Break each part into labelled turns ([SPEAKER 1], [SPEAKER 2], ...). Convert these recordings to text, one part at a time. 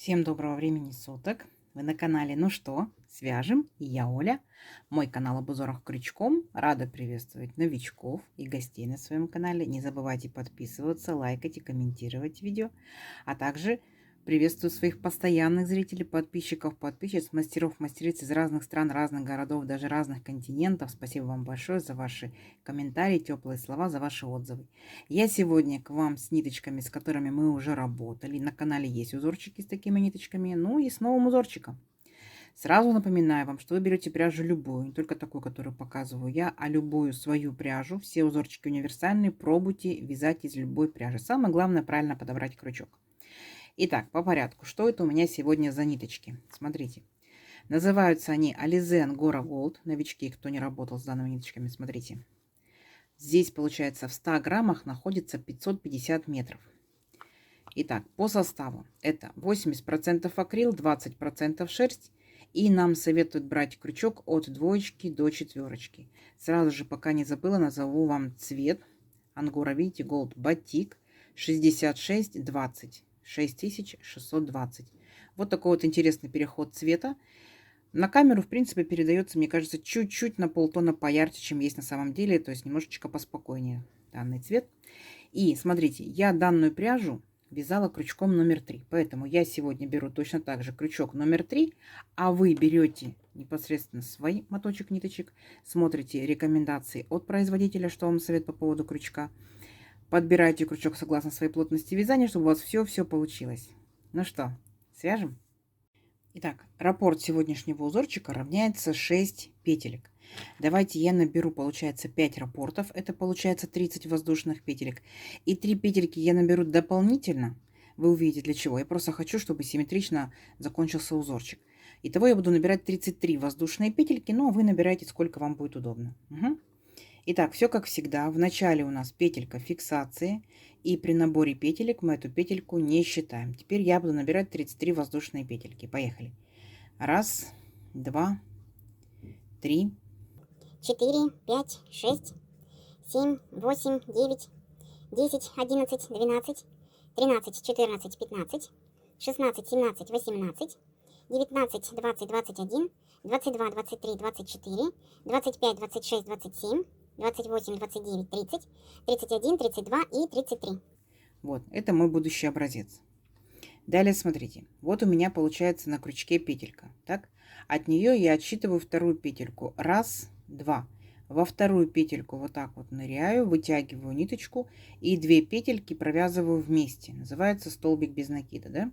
[SPEAKER 1] Всем доброго времени суток. Вы на канале «Ну что, свяжем?» И я Оля. Мой канал об узорах крючком. Рада приветствовать новичков и гостей на своем канале. Не забывайте подписываться, лайкать и комментировать видео. А также приветствую своих постоянных зрителей, подписчиков, подписчиц, мастеров, мастериц из разных стран, разных городов, даже разных континентов. Спасибо вам большое за ваши комментарии, теплые слова, за ваши отзывы. Я сегодня к вам с ниточками, с которыми мы уже работали. На канале есть узорчики с такими ниточками, ну и с новым узорчиком. Сразу напоминаю вам, что вы берете пряжу любую, не только такую, которую показываю я, а любую свою пряжу. Все узорчики универсальные, пробуйте вязать из любой пряжи. Самое главное правильно подобрать крючок. Итак, по порядку, что это у меня сегодня за ниточки? Смотрите. Называются они Alize Angora Gold. Новички, кто не работал с данными ниточками, смотрите. Здесь, получается, в 100 граммах находится 550 метров. Итак, по составу это 80% акрил, 20% шерсть. И нам советуют брать крючок от 2 до 4. Сразу же, пока не забыла, назову вам цвет. Ангора, видите, Gold Batik 6620. 6620. Вот такой вот интересный переход цвета. На камеру, в принципе, передается, мне кажется, чуть-чуть на полтона поярче, чем есть на самом деле. То есть немножечко поспокойнее данный цвет. И смотрите, я данную пряжу вязала крючком номер 3. Поэтому я сегодня беру точно так же крючок номер 3. А вы берете непосредственно свой моточек ниточек. Смотрите рекомендации от производителя, что вам совет по поводу крючка. Подбирайте крючок согласно своей плотности вязания, чтобы у вас все получилось. Ну что, свяжем? Итак, раппорт сегодняшнего узорчика равняется 6 петелек. Давайте я наберу, получается, 5 раппортов. Это получается 30 воздушных петелек. И 3 петельки я наберу дополнительно. Вы увидите для чего. Я просто хочу, чтобы симметрично закончился узорчик. Итого я буду набирать 33 воздушные петельки, но вы набираете сколько вам будет удобно. Угу. Итак, все как всегда. В начале у нас петелька фиксации. И при наборе петелек мы эту петельку не считаем. Теперь я буду набирать 33 воздушные петельки. Поехали. Раз, два, три,
[SPEAKER 2] 4, 5, 6, 7, 8, 9, 10, 11, 12, 13, 14, 15, 16, 17, 18, 19, 20, 21, 22, 23, 24, 25, 26, 27, 28, 29, 30, 31, 32 и 33.
[SPEAKER 1] Вот, это мой будущий образец. Далее смотрите, вот у меня получается на крючке петелька. Так, от нее я отсчитываю вторую петельку. Раз, два. Во вторую петельку вот так вот ныряю, вытягиваю ниточку и 2 петельки провязываю вместе. Называется столбик без накида, да?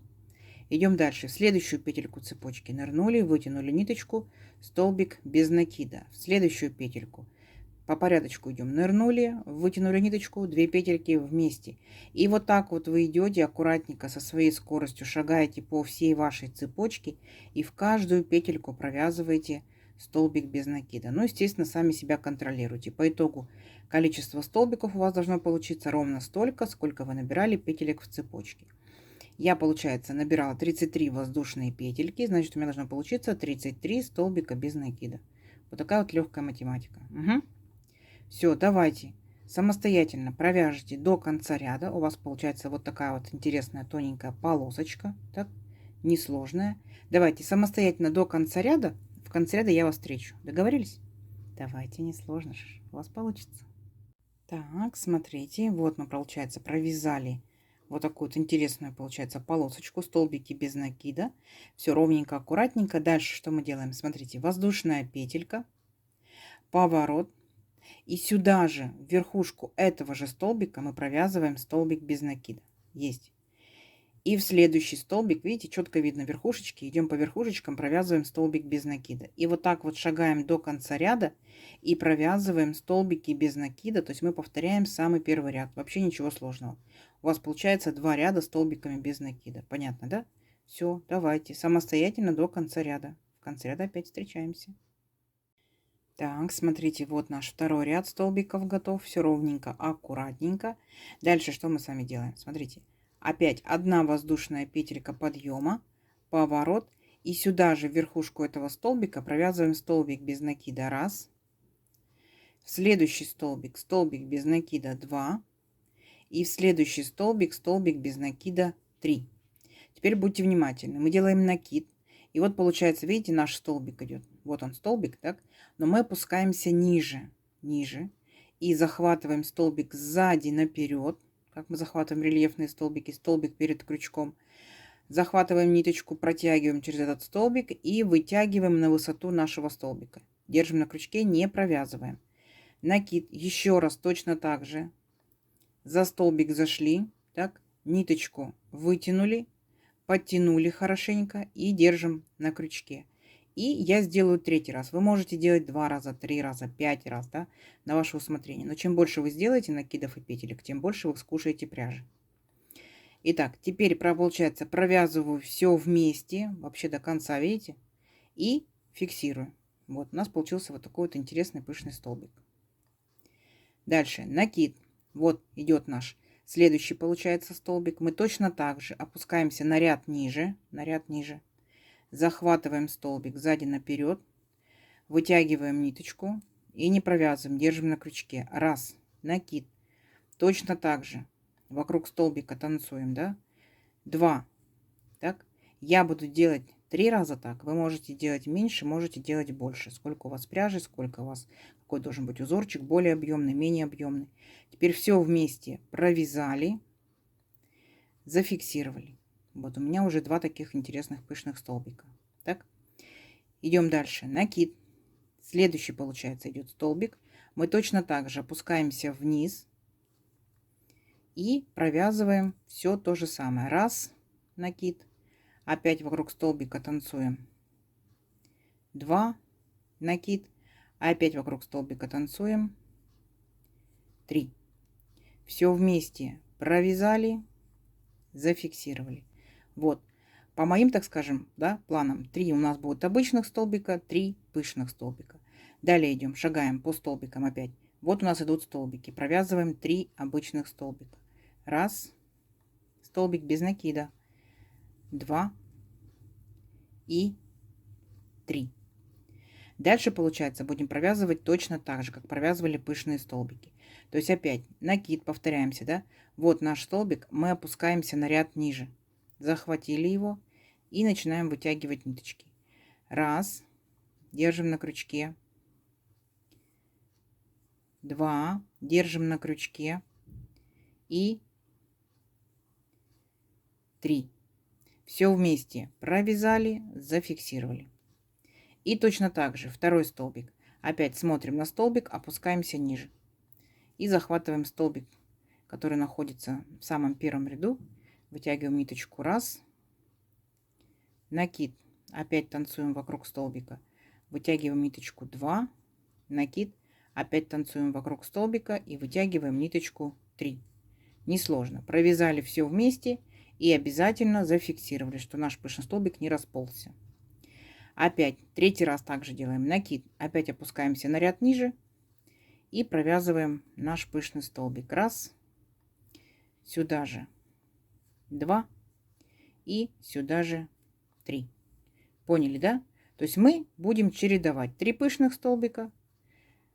[SPEAKER 1] Идем дальше. В следующую петельку цепочки нырнули, вытянули ниточку, столбик без накида. В следующую петельку по порядочку идем. Нырнули, вытянули ниточку, 2 петельки вместе. И вот так вот вы идете аккуратненько со своей скоростью, шагаете по всей вашей цепочке и в каждую петельку провязываете столбик без накида. Ну, естественно, сами себя контролируйте. По итогу количество столбиков у вас должно получиться ровно столько, сколько вы набирали петелек в цепочке. Я, получается, набирала 33 воздушные петельки, значит, у меня должно получиться 33 столбика без накида. Вот такая вот легкая математика. Угу. Все, давайте самостоятельно провяжите до конца ряда. У вас получается вот такая вот интересная тоненькая полосочка. Так, несложная. Давайте самостоятельно до конца ряда. В конце ряда я вас встречу. Договорились? Давайте, несложно же. У вас получится. Так, смотрите. Вот мы, получается, провязали вот такую вот интересную, получается, полосочку. Столбики без накида. Все ровненько, аккуратненько. Дальше что мы делаем? Смотрите, воздушная петелька. Поворот. И сюда же, в верхушку этого же столбика, мы провязываем столбик без накида. Есть. И в следующий столбик, видите, четко видно верхушечки. Идем по верхушечкам, провязываем столбик без накида. И вот так вот шагаем до конца ряда и провязываем столбики без накида. То есть мы повторяем самый первый ряд. Вообще ничего сложного. У вас получается 2 ряда столбиками без накида. Понятно, да? Все, давайте самостоятельно до конца ряда. В конце ряда опять встречаемся. Так, смотрите, вот наш второй ряд столбиков готов. Все ровненько, аккуратненько. Дальше что мы с вами делаем? Смотрите, опять одна воздушная петелька подъема, поворот. И сюда же в верхушку этого столбика провязываем столбик без накида 1. В следующий столбик столбик без накида 2. И в следующий столбик столбик без накида 3. Теперь будьте внимательны. Мы делаем накид. И вот получается, видите, наш столбик идет. Вот он столбик, так? Но мы опускаемся ниже, ниже. И захватываем столбик сзади наперед. Как мы захватываем рельефные столбики. Столбик перед крючком. Захватываем ниточку, протягиваем через этот столбик и вытягиваем на высоту нашего столбика. Держим на крючке, не провязываем. Накид. Еще раз точно так же. За столбик зашли. Так, ниточку вытянули. Подтянули хорошенько и держим на крючке. И я сделаю третий раз. Вы можете делать 2 раза, 3 раза, 5 раз, да, на ваше усмотрение. Но чем больше вы сделаете накидов и петелек, тем больше вы скушаете пряжи. Итак, теперь получается провязываю все вместе, вообще до конца, видите, и фиксирую. Вот у нас получился вот такой вот интересный пышный столбик. Дальше накид. Вот идет наш следующий, получается, столбик. Мы точно так же опускаемся на ряд ниже, захватываем столбик сзади наперед, вытягиваем ниточку и не провязываем, держим на крючке. Раз, накид. Точно так же вокруг столбика танцуем, да? 2. Так, я буду делать 3 раза так. Вы можете делать меньше, можете делать больше. Сколько у вас пряжи, сколько у вас, какой должен быть узорчик, более объемный, менее объемный. Теперь все вместе провязали, зафиксировали. Вот у меня уже 2 таких интересных пышных столбика. Так, идем дальше. Накид. Следующий, получается, идет столбик. Мы точно так же опускаемся вниз и провязываем все то же самое. Раз, накид. Опять вокруг столбика танцуем. 2, накид. Опять вокруг столбика танцуем. 3. Все вместе провязали, зафиксировали. Вот. По моим, так скажем, да, планам 3 у нас будут обычных столбика, 3 пышных столбика. Далее идем, шагаем по столбикам опять. Вот у нас идут столбики. Провязываем 3 обычных столбика. Раз, столбик без накида. 2 и 3. Дальше, получается, будем провязывать точно так же, как провязывали пышные столбики. То есть опять накид, повторяемся, да? Вот наш столбик, мы опускаемся на ряд ниже. Захватили его и начинаем вытягивать ниточки. Раз, держим на крючке. 2, держим на крючке. И 3. Все вместе провязали, зафиксировали. И точно так же второй столбик. Опять смотрим на столбик, опускаемся ниже. И захватываем столбик, который находится в самом первом ряду. Вытягиваем ниточку. Раз. Накид. Опять танцуем вокруг столбика. Вытягиваем ниточку. 2. Накид. Опять танцуем вокруг столбика и вытягиваем ниточку. 3. Несложно. Провязали все вместе и обязательно зафиксировали, что наш пышный столбик не расползся. Опять третий раз также делаем накид. Опять опускаемся на ряд ниже и провязываем наш пышный столбик. Раз, сюда же 2 и сюда же 3. Поняли, да? То есть мы будем чередовать 3 пышных столбика,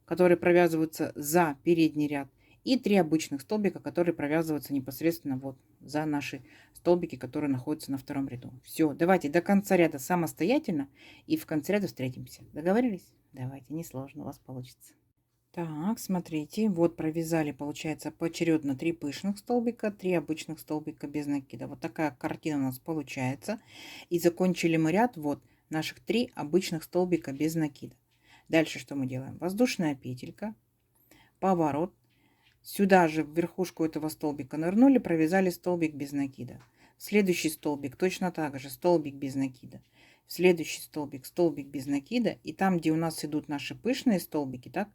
[SPEAKER 1] которые провязываются за передний ряд, и 3 обычных столбика, которые провязываются непосредственно вот за наши столбики, которые находятся на втором ряду. Все, давайте до конца ряда самостоятельно, и в конце ряда встретимся. Договорились? Давайте, несложно, у вас получится. Так, смотрите, вот провязали, получается, поочередно 3 пышных столбика, 3 обычных столбика без накида. Вот такая картина у нас получается. И закончили мы ряд, вот, наших 3 обычных столбика без накида. Дальше что мы делаем? Воздушная петелька, поворот. Сюда же в верхушку этого столбика нырнули, провязали столбик без накида. В следующий столбик точно так же столбик без накида. В следующий столбик без накида. И там, где у нас идут наши пышные столбики, так,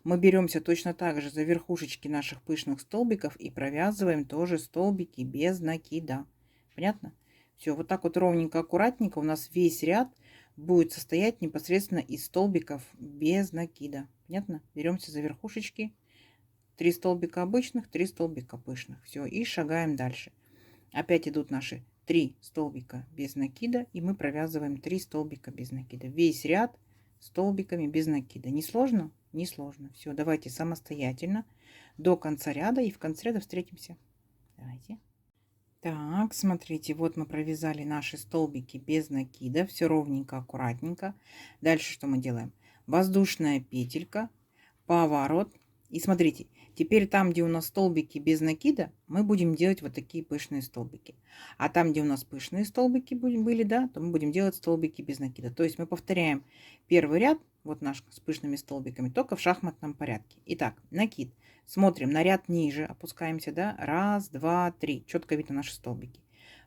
[SPEAKER 1] мы беремся точно так же за верхушечки наших пышных столбиков и провязываем тоже столбики без накида. Понятно? Все, вот так вот ровненько, аккуратненько у нас весь ряд будет состоять непосредственно из столбиков без накида. Понятно? Беремся за верхушечки. 3 столбика обычных, 3 столбика пышных. Все, и шагаем дальше. Опять идут наши 3 столбика без накида, и мы провязываем 3 столбика без накида. Весь ряд столбиками без накида. Не сложно? Не сложно. Все, давайте самостоятельно до конца ряда, и в конце ряда встретимся. Давайте. Так, смотрите, вот мы провязали наши столбики без накида, все ровненько, аккуратненько. Дальше что мы делаем? Воздушная петелька, поворот. И смотрите, теперь там, где у нас столбики без накида, мы будем делать вот такие пышные столбики. А там, где у нас пышные столбики были, да, то мы будем делать столбики без накида. То есть мы повторяем первый ряд, вот наш с пышными столбиками, только в шахматном порядке. Итак, накид. Смотрим на ряд ниже, опускаемся, да, раз, два, три. Четко видно наши столбики.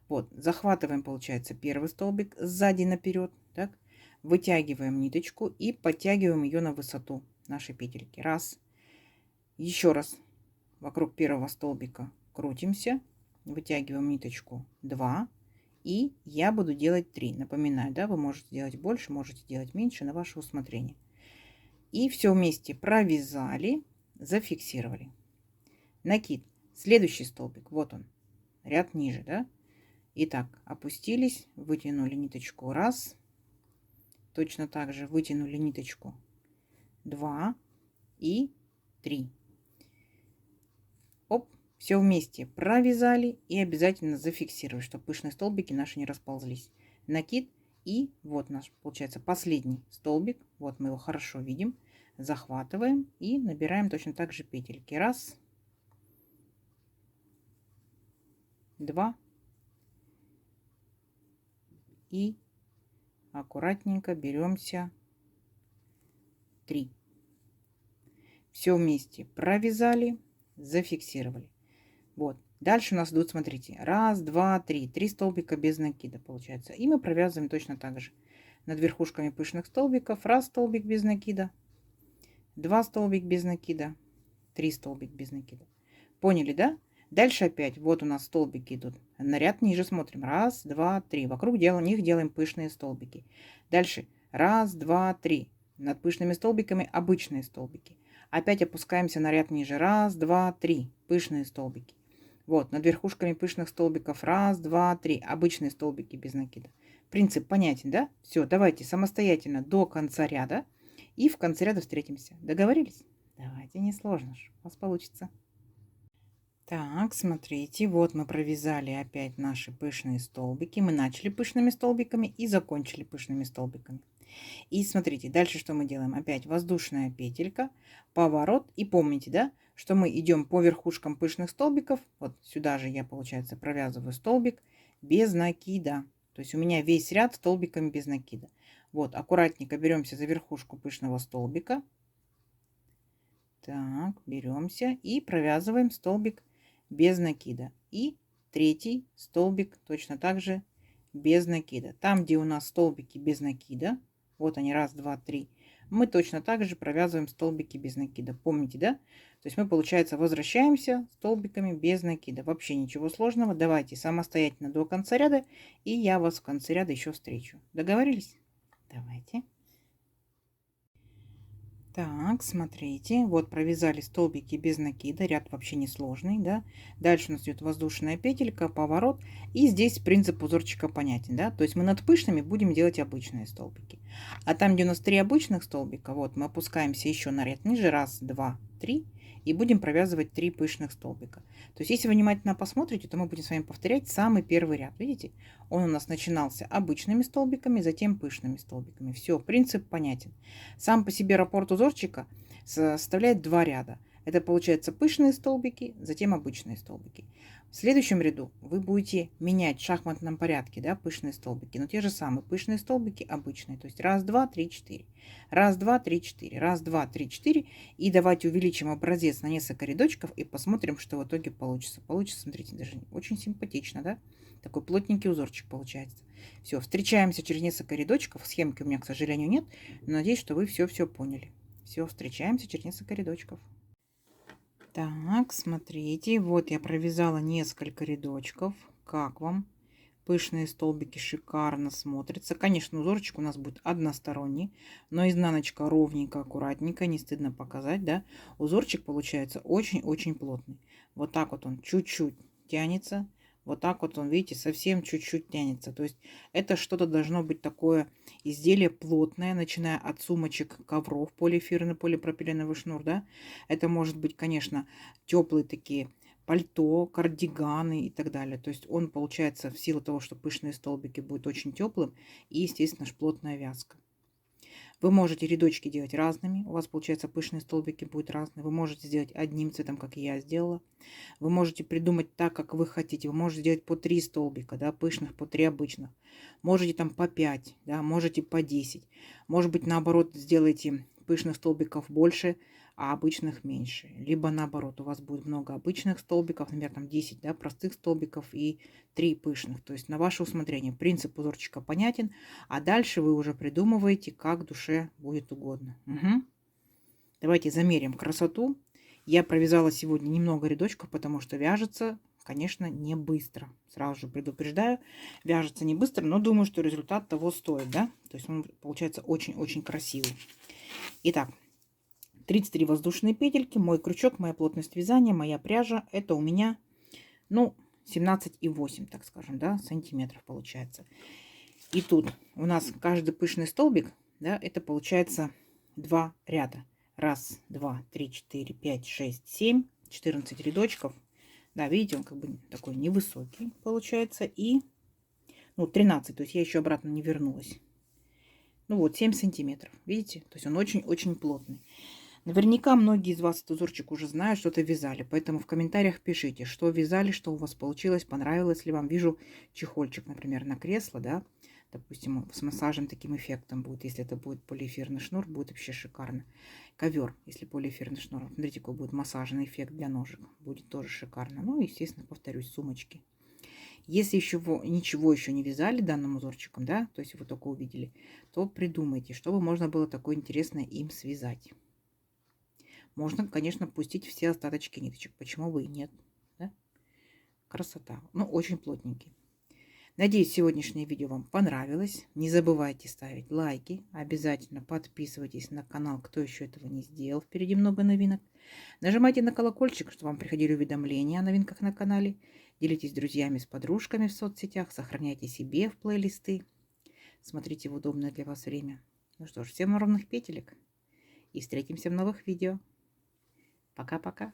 [SPEAKER 1] Вот, захватываем, получается, первый столбик сзади наперед, так, вытягиваем ниточку и подтягиваем ее на высоту нашей петельки. Раз. Еще раз вокруг первого столбика крутимся, вытягиваем ниточку. Два. И я буду делать 3. Напоминаю, да, вы можете делать больше, можете делать меньше на ваше усмотрение. И все вместе провязали, зафиксировали. Накид. Следующий столбик. Вот он. Ряд ниже, да? Итак, опустились, вытянули ниточку. Раз. Точно так же вытянули ниточку. 2 и 3. Оп. Все вместе провязали и обязательно зафиксировали, чтобы пышные столбики наши не расползлись. Накид. И вот наш, получается, последний столбик. Вот мы его хорошо видим. Захватываем и набираем точно так же петельки. Раз. 2. И аккуратненько беремся 3. Все вместе провязали, зафиксировали. Вот. Дальше у нас идут, смотрите, раз, два, три. 3 столбика без накида получается. И мы провязываем точно так же. Над верхушками пышных столбиков. Раз столбик без накида. 2 столбик без накида. 3 столбик без накида. Поняли, да? Дальше опять, вот у нас столбики идут. На ряд ниже смотрим. Раз, два, три. Вокруг них делаем пышные столбики. Дальше. Раз, два, три. Над пышными столбиками обычные столбики. Опять опускаемся на ряд ниже. Раз, два, три. Пышные столбики. Вот, над верхушками пышных столбиков. Раз, два, три. Обычные столбики без накида. Принцип понятен, да? Все, давайте самостоятельно до конца ряда. И в конце ряда встретимся. Договорились? Давайте, несложно ж. У вас получится. Так, смотрите, вот мы провязали опять наши пышные столбики. Мы начали пышными столбиками и закончили пышными столбиками. И смотрите, дальше что мы делаем? Опять воздушная петелька, поворот. И помните, да, что мы идем по верхушкам пышных столбиков. Вот сюда же я, получается, провязываю столбик без накида. То есть у меня весь ряд столбиками без накида. Вот, аккуратненько беремся за верхушку пышного столбика. Так, беремся и провязываем столбик без накида. И третий столбик точно так же без накида. Там, где у нас столбики без накида, вот они, раз, два, три, мы точно так же провязываем столбики без накида. Помните, да? То есть мы, получается, возвращаемся столбиками без накида. Вообще ничего сложного. Давайте самостоятельно до конца ряда, и я вас в конце ряда еще встречу. Договорились? Давайте. Так, смотрите, вот провязали столбики без накида, ряд вообще не сложный, да. Дальше у нас идет воздушная петелька, поворот, и здесь принцип узорчика понятен, да. То есть мы над пышными будем делать обычные столбики. А там, где у нас 3 обычных столбика, вот мы опускаемся еще на ряд ниже, раз, два, три, и будем провязывать 3 пышных столбика. То есть если вы внимательно посмотрите, то мы будем с вами повторять самый первый ряд, видите? Он у нас начинался обычными столбиками, затем пышными столбиками. Все, принцип понятен. Сам по себе раппорт узорчика составляет 2 ряда. Это получается пышные столбики, затем обычные столбики. В следующем ряду вы будете менять в шахматном порядке, да, пышные столбики. Но те же самые пышные столбики обычные. То есть раз, два, три, четыре. Раз, два, три, четыре. Раз, два, три, четыре. И давайте увеличим образец на несколько рядочков и посмотрим, что в итоге получится. Получится, смотрите, даже очень симпатично, да? Такой плотненький узорчик получается. Все, встречаемся через несколько рядочков. Схемки у меня, к сожалению, нет. Но надеюсь, что вы все поняли. Все, встречаемся через несколько рядочков. Так, смотрите, вот я провязала несколько рядочков. Как вам? Пышные столбики шикарно смотрятся. Конечно, узорчик у нас будет односторонний, но изнаночка ровненько, аккуратненько, не стыдно показать, да? Узорчик получается очень-очень плотный. Вот так вот он чуть-чуть тянется. Вот так вот он, видите, совсем чуть-чуть тянется. То есть это что-то должно быть такое изделие плотное, начиная от сумочек, ковров, полиэфирный, полипропиленовый шнур, да. Это может быть, конечно, теплые такие пальто, кардиганы и так далее. То есть он получается в силу того, что пышные столбики будет очень теплым и, естественно, плотная вязка. Вы можете рядочки делать разными. У вас, получается, пышные столбики будут разные. Вы можете сделать одним цветом, как я сделала. Вы можете придумать так, как вы хотите. Вы можете сделать по 3 столбика, да, пышных, по 3 обычных. Можете там по 5, да, можете по 10. Может быть, наоборот, сделайте пышных столбиков больше, а обычных меньше. Либо наоборот, у вас будет много обычных столбиков, например, там 10, да, простых столбиков и 3 пышных. То есть на ваше усмотрение. Принцип узорчика понятен, а дальше вы уже придумываете, как душе будет угодно. Угу. Давайте замерим красоту. Я провязала сегодня немного рядочков, потому что вяжется, конечно, не быстро. Сразу же предупреждаю, вяжется не быстро, но думаю, что результат того стоит, да? То есть он получается очень-очень красивый. Итак, 33 воздушные петельки, мой крючок, моя плотность вязания, моя пряжа. Это у меня, ну, 17,8, так скажем, да, сантиметров получается. И тут у нас каждый пышный столбик, да, это получается 2 ряда. Раз, два, три, четыре, пять, шесть, 7, 14 рядочков. Да, видите, он как бы такой невысокий получается. И, ну, 13, то есть я еще обратно не вернулась. Ну вот, 7 сантиметров, видите? То есть он очень-очень плотный. Наверняка многие из вас этот узорчик уже знают, что-то вязали. Поэтому в комментариях пишите, что вязали, что у вас получилось, понравилось ли вам. Вижу чехольчик, например, на кресло, да. Допустим, с массажем таким эффектом будет. Если это будет полиэфирный шнур, будет вообще шикарно. Ковер, если полиэфирный шнур. Смотрите, какой будет массажный эффект для ножек. Будет тоже шикарно. Ну, и, естественно, повторюсь, сумочки. Если еще ничего еще не вязали данным узорчиком, да, то есть вы только увидели, то придумайте, чтобы можно было такое интересное им связать. Можно, конечно, пустить все остаточки ниточек. Почему бы и нет? Да? Красота. Ну, очень плотненький. Надеюсь, сегодняшнее видео вам понравилось. Не забывайте ставить лайки. Обязательно подписывайтесь на канал, кто еще этого не сделал. Впереди много новинок. Нажимайте на колокольчик, чтобы вам приходили уведомления о новинках на канале. Делитесь с друзьями, с подружками в соцсетях. Сохраняйте себе в плейлисты. Смотрите в удобное для вас время. Ну что ж, всем ровных петелек. И встретимся в новых видео. Пока-пока.